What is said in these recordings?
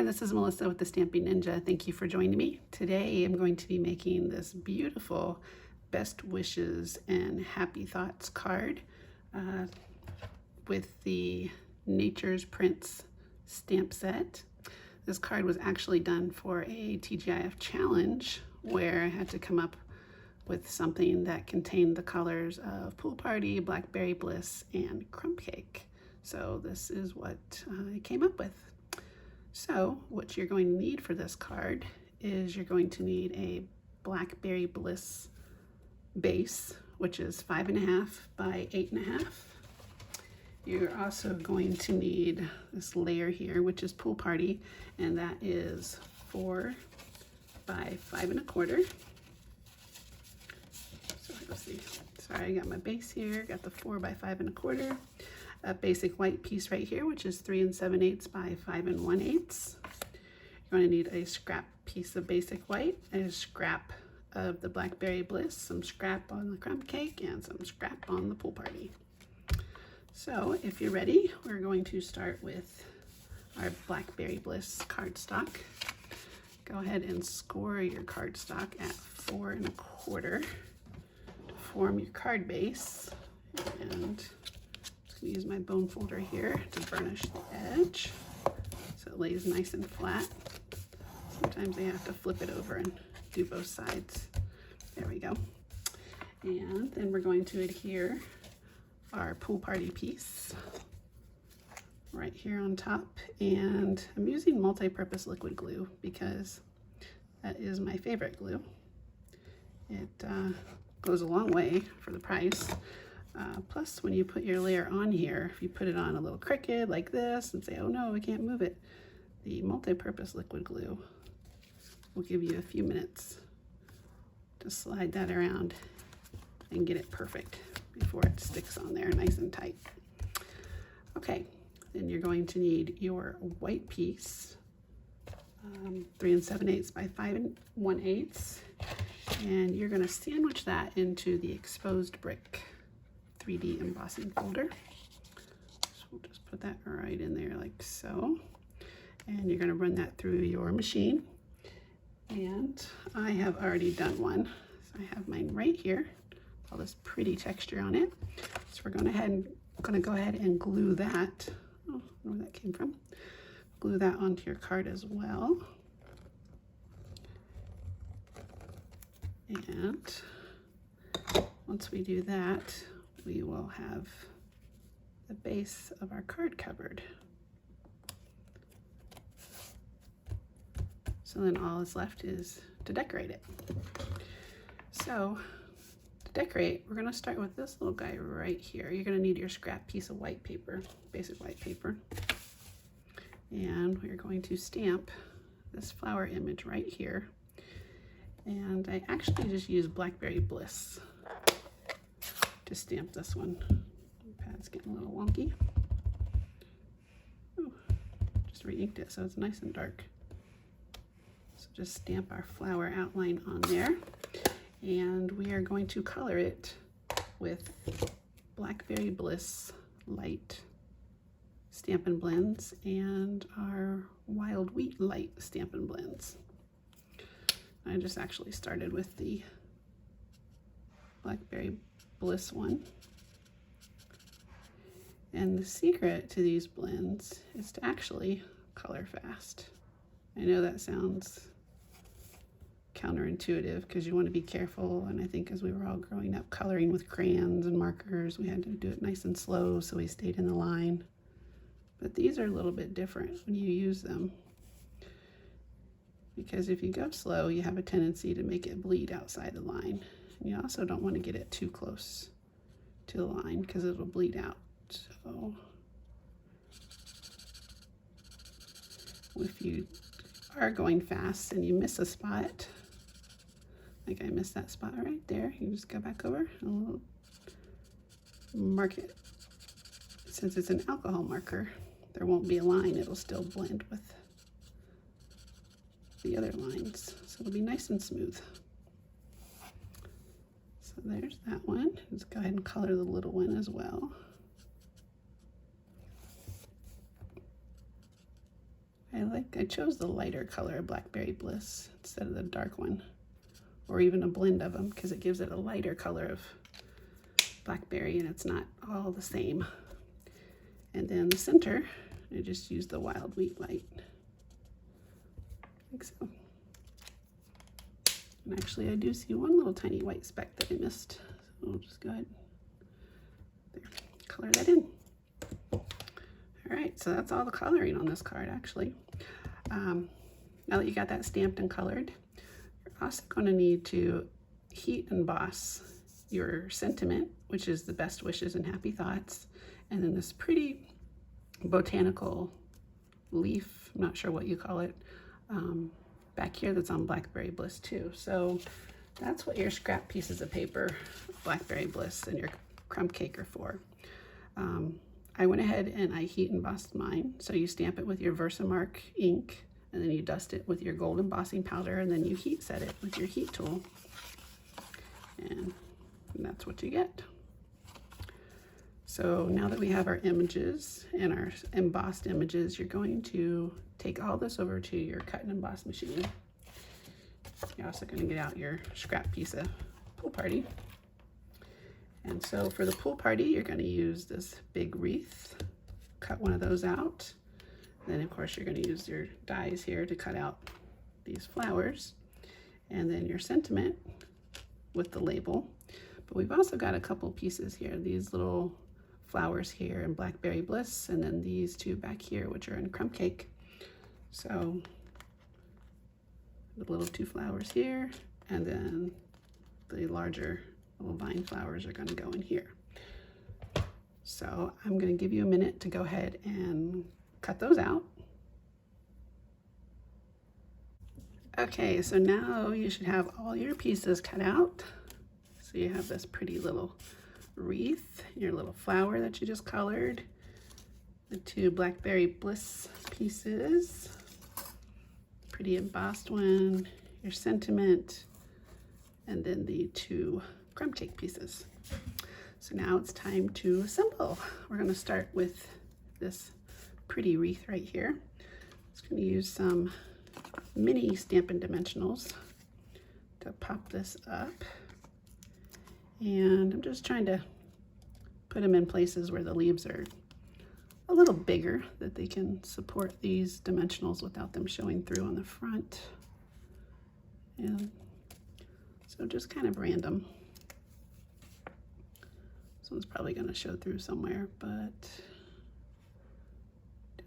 there, this is Melissa with the Stamping Ninja. Thank you for joining me. Today I'm going to be making this beautiful best wishes and happy thoughts card with the Nature's Prints stamp set. This card was actually done for a TGIF challenge where I had to come up with something that contained the colors of Pool Party, Blackberry Bliss, and Crumb Cake. So this is what I came up with. So what you're going to need for this card is you're going to need a Blackberry Bliss base, which is 5.5 by 8.5. You're also going to need this layer here, which is Pool Party, and that is 4 by 5.25. So let's see. Sorry, I got my base here. Got the 4 by 5.25. A basic white piece right here, which is 3 7/8 by 5 1/8. You're going to need a scrap piece of basic white, a scrap of the Blackberry Bliss, some scrap on the Crumb Cake, and some scrap on the Pool Party. So if you're ready, we're going to start with our Blackberry Bliss cardstock. Go ahead and score your cardstock at 4 1/4 to form your card base. And use my bone folder here to burnish the edge so it lays nice and flat. Sometimes they have to flip it over and do both sides. There we go. And then we're going to adhere our Pool Party piece right here on top. And I'm using multi-purpose liquid glue because that is my favorite glue. It goes a long way for the price. Plus, when you put your layer on here, if you put it on a little crooked like this and say, oh no, I can't move it, the multi-purpose liquid glue will give you a few minutes to slide that around and get it perfect before it sticks on there nice and tight. Okay, then you're going to need your white piece, 3 7/8 by 5 1/8, and you're going to sandwich that into the exposed brick 3D embossing folder. So we'll just put that right in there like so. And you're going to run that through your machine. And I have already done one. So I have mine right here. All this pretty texture on it. So we're going to go ahead and glue that. Oh, I don't know where that came from. Glue that onto your card as well. And once we do that, we will have the base of our card covered. So then all that's left is to decorate it. So to decorate, we're going to start with this little guy right here. You're going to need your scrap piece of white paper, basic white paper. And we're going to stamp this flower image right here. And I actually just use Blackberry Bliss to stamp this one. The pad's getting a little wonky. Ooh, just re-inked it so it's nice and dark. So just stamp our flower outline on there. And we are going to color it with Blackberry Bliss Light Stampin' Blends and our Wild Wheat Light Stampin' Blends. I just actually started with the Blackberry Bliss one. And the secret to these blends is to actually color fast. I know that sounds counterintuitive because you want to be careful, and I think as we were all growing up coloring with crayons and markers, we had to do it nice and slow so we stayed in the line. But these are a little bit different when you use them, because if you go slow, you have a tendency to make it bleed outside the line. You also don't want to get it too close to the line because it'll bleed out. So if you are going fast and you miss a spot, like I missed that spot right there, you just go back over and mark it. Since it's an alcohol marker, there won't be a line. It'll still blend with the other lines. So it'll be nice and smooth. So there's that one. Let's go ahead and color the little one as well. I I chose the lighter color of Blackberry Bliss instead of the dark one, or even a blend of them, because it gives it a lighter color of blackberry and it's not all the same. And then the center, I just used the wild wheat light, like so. And actually I do see one little tiny white speck that I missed, so we'll just go ahead there, color that in. All right, so that's all the coloring on this card actually. Now that you got that stamped and colored, you're also going to need to heat emboss your sentiment, which is the best wishes and happy thoughts, and then this pretty botanical leaf, I'm not sure what you call it, back here that's on Blackberry Bliss too. So that's what your scrap pieces of paper, Blackberry Bliss and your Crumb Cake are for. I went ahead and I heat embossed mine. So you stamp it with your Versamark ink, and then you dust it with your gold embossing powder, and then you heat set it with your heat tool. And that's what you get. So now that we have our images and our embossed images, you're going to take all this over to your cut and emboss machine. You're also going to get out your scrap piece of pool party. And so for the pool party, you're going to use this big wreath, cut one of those out. Then of course you're going to use your dies here to cut out these flowers, and then your sentiment with the label. But we've also got a couple pieces here, these little flowers here in Blackberry Bliss, and then these two back here, which are in Crumb Cake. So the little two flowers here, and then the larger little vine flowers are going to go in here. So I'm going to give you a minute to go ahead and cut those out. Okay, so now you should have all your pieces cut out. So you have this pretty little wreath, your little flower that you just colored, the two Blackberry Bliss pieces, pretty embossed one, your sentiment, and then the two Crumb Cake pieces. So now it's time to assemble. We're going to start with this pretty wreath right here. Just going to use some mini Stampin' Dimensionals to pop this up. And I'm just trying to put them in places where the leaves are a little bigger, that they can support these dimensionals without them showing through on the front. And so just kind of random. This one's probably going to show through somewhere, but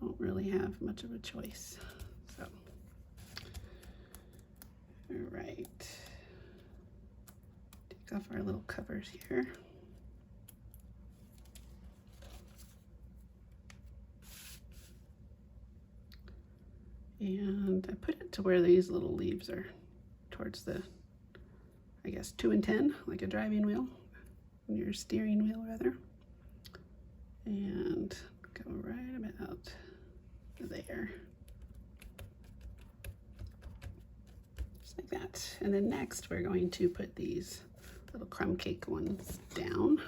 don't really have much of a choice. So, all right. Take off our little covers here. And I put it to where these little leaves are towards the, I guess, 2 and 10, like a driving wheel, your steering wheel rather. And go right about there. Just like that. And then next we're going to put these little Crumb Cake ones down.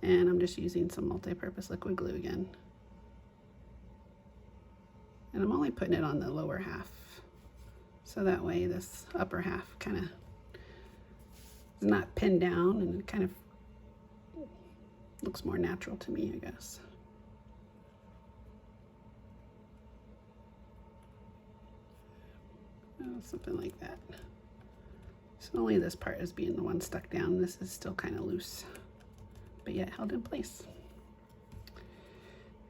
And I'm just using some multi-purpose liquid glue again. And I'm only putting it on the lower half. So that way this upper half kind of is not pinned down, and it kind of looks more natural to me, I guess. Oh, something like that. So only this part is being the one stuck down. This is still kind of loose, but yet held in place.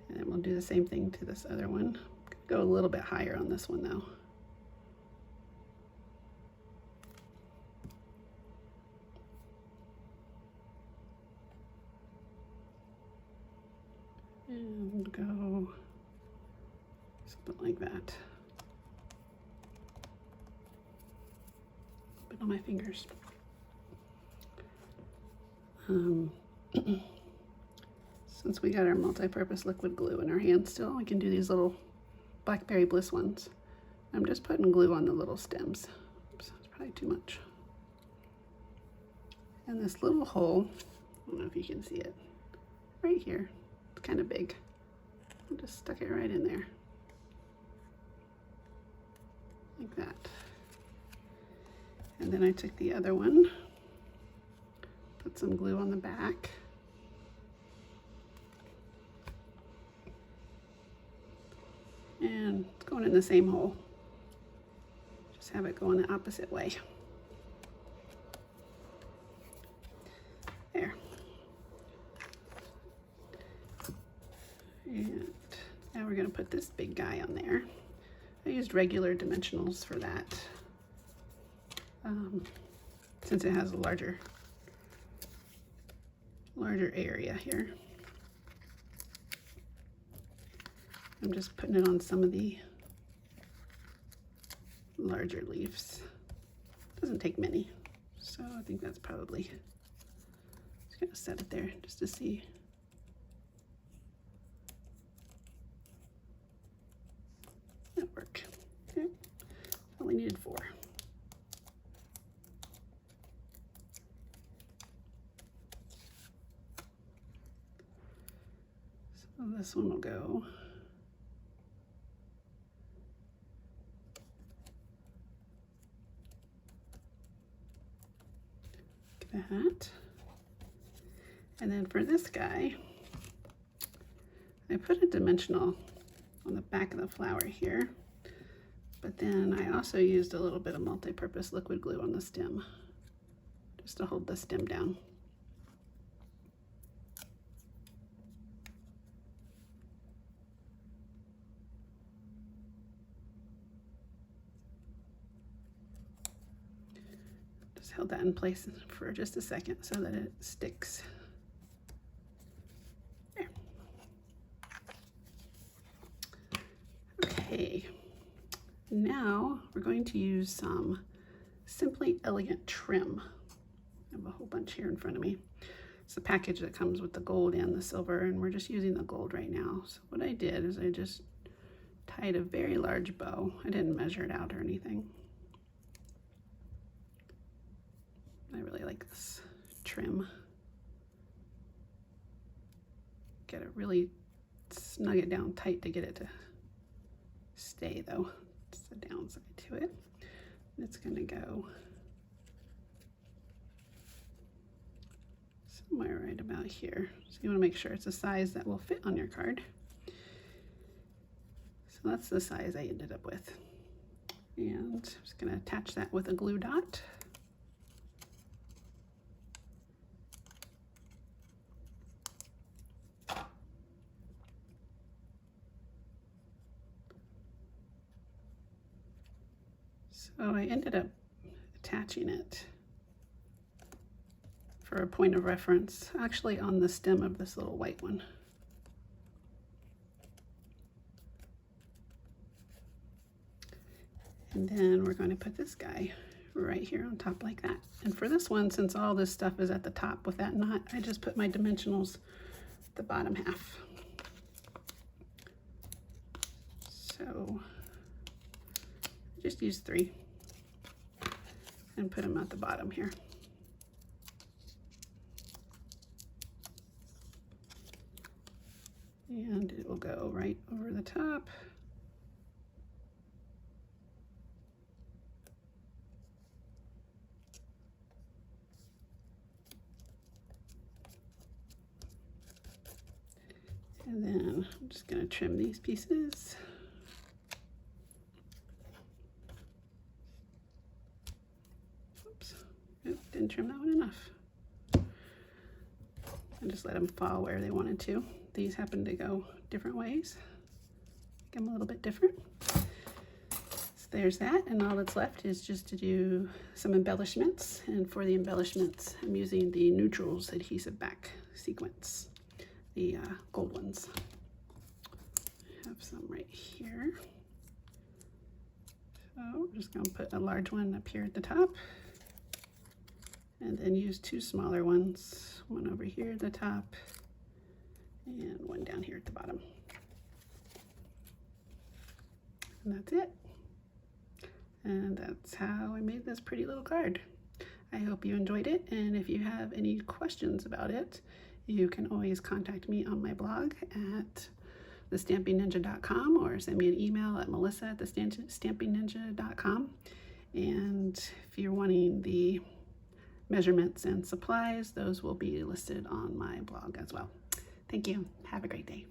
And then we'll do the same thing to this other one. Go a little bit higher on this one though. And go something like that. Put on my fingers. Since we got our multi-purpose liquid glue in our hand still, we can do these little Blackberry Bliss ones. I'm just putting glue on the little stems. Oops, that's probably too much. And this little hole, I don't know if you can see it, right here. It's kind of big. I just stuck it right in there. And then I took the other one, put some glue on the back. And it's going in the same hole. Just have it going the opposite way. There. And now we're going to put this big guy on there. I used regular dimensionals for that, since it has a larger area here. I'm just putting it on some of the larger leaves. Doesn't take many, so I think that's probably, just gonna set it there just to see. That worked. Okay, only needed 4. So this one will go that. And then for this guy, I put a dimensional on the back of the flower here, but then I also used a little bit of multi-purpose liquid glue on the stem, just to hold the stem down. Held that in place for just a second so that it sticks. There. Okay, now we're going to use some Simply Elegant trim. I have a whole bunch here in front of me. It's the package that comes with the gold and the silver, and we're just using the gold right now. So what I did is I just tied a very large bow. I didn't measure it out or anything. I really like this trim. Get it really, snug it down tight to get it to stay though. It's the downside to it. It's gonna go somewhere right about here. So you wanna make sure it's a size that will fit on your card. So that's the size I ended up with. And I'm just gonna attach that with a glue dot. So I ended up attaching it for a point of reference, actually on the stem of this little white one. And then we're going to put this guy right here on top like that. And for this one, since all this stuff is at the top with that knot, I just put my dimensionals at the bottom half. So just use 3 and put them at the bottom here. And it will go right over the top. And then I'm just going to trim these pieces. Didn't trim that one enough. And just let them fall where they wanted to. These happen to go different ways. Make them a little bit different. So there's that, and all that's left is just to do some embellishments. And for the embellishments, I'm using the Neutrals adhesive back sequence, the gold ones. I have some right here. So I'm just going to put a large one up here at the top. And then use 2 smaller ones, one over here at the top and one down here at the bottom. And that's it. And that's how I made this pretty little card. I hope you enjoyed it, and if you have any questions about it, you can always contact me on my blog at thestampingninja.com or send me an email at melissa@thestampingninja.com. And if you're wanting the measurements and supplies, those will be listed on my blog as well. Thank you. Have a great day.